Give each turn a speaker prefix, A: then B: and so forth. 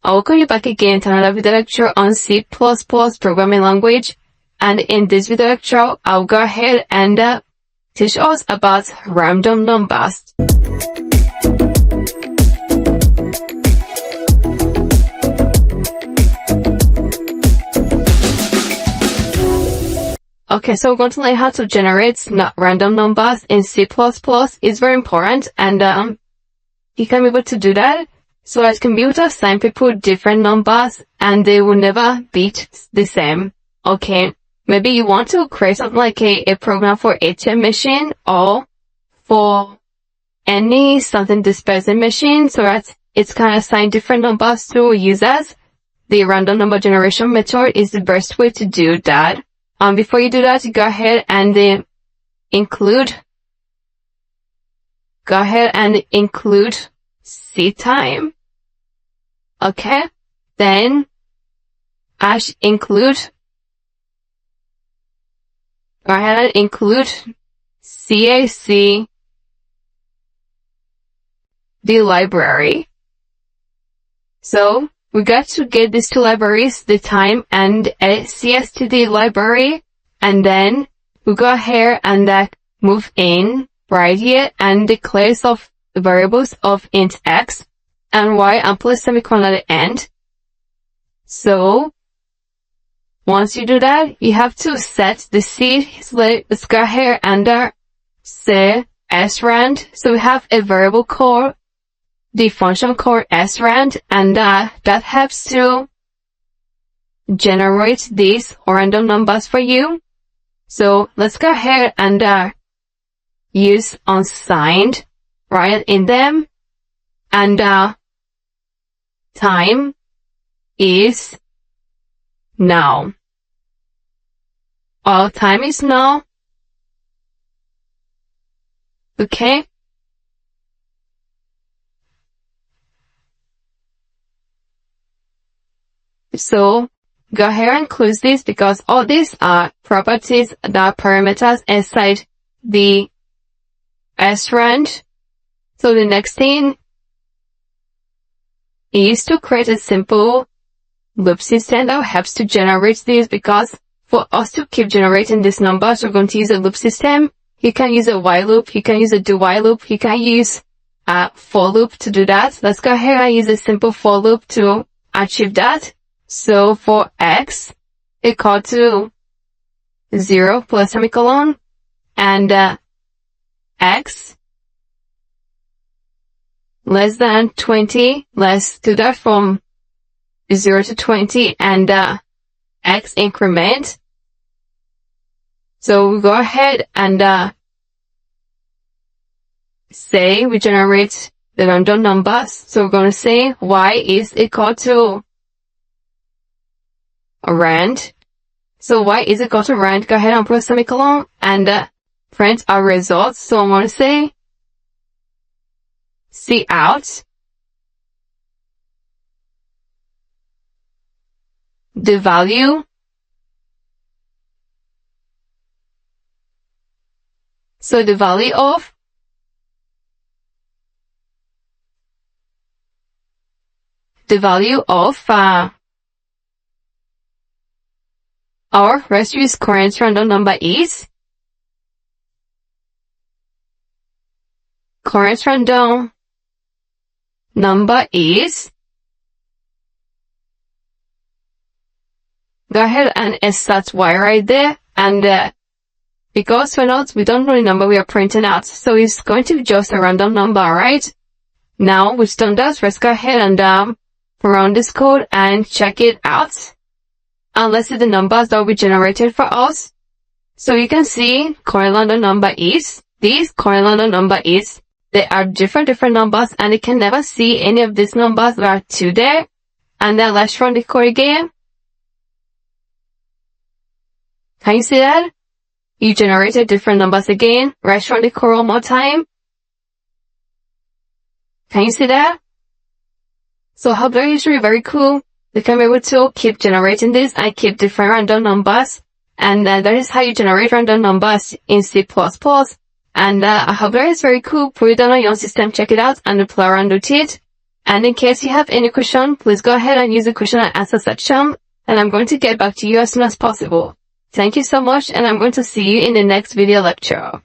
A: I will call you back again to another video lecture on C++ programming language. And in this video lecture, I'll go ahead and teach us about random numbers. Okay, so we're going to learn how to generate random numbers in C++. It's very important, and you can be able to do that so that you can be able to assign people different numbers and they will never beat the same. Okay, maybe you want to create something like a program for ATM machine or for any something dispersing machine so that it can assign different numbers to users. The random number generation method is the best way to do that. Before you do that, go ahead and include ctime. Okay, then include go ahead and include CAC, the library. So we got to get these two libraries, the time and CSTD library, and then we go ahead and move in right here and declare of variables of int x and y and plus semicolon at the end. So once you do that, you have to set the seed. So let's go ahead and say srand. So we have a variable called the function called srand, and that helps to generate these random numbers for you. So let's go ahead and use unsigned right in them, and time is now. All time is now. Okay. So go ahead and close this because all these are properties that are parameters inside the srand. So the next thing is to create a simple loop system that helps to generate this, because for us to keep generating these numbers, we're going to use a loop system. You can use a while loop, you can use a do while loop, you can use a for loop to do that. Let's go ahead and use a simple for loop to achieve that. So for x equal to 0 plus semicolon and x less than 20, let's do that from 0 to 20 and x increment. So we go ahead and say we generate the random numbers. So we're going to say y is equal to rand. So y is equal to rand. Go ahead and put a semicolon and print our results. So I'm going to say cout the value. So the value of our register's current random number is go ahead and insert y right there, and because we don't know the number we are printing out, so it's going to be just a random number, right? Now we've done that, let's go ahead and run this code and check it out. And let's see the numbers that will be generated for us. So you can see current random number is this, current random number is. There are different numbers, and you can never see any of these numbers that are two there. And then let's run the code again. Can you see that? You generated different numbers again. Let's run the code one more time. Can you see that? So Hubler is really very cool. You can be able to keep generating this and keep different random numbers. And that is how you generate random numbers in C++. And I hope that is very cool. Put it down on your system, check it out, and play around with it. And in case you have any question, please go ahead and use the question and answer section, and I'm going to get back to you as soon as possible. Thank you so much, and I'm going to see you in the next video lecture.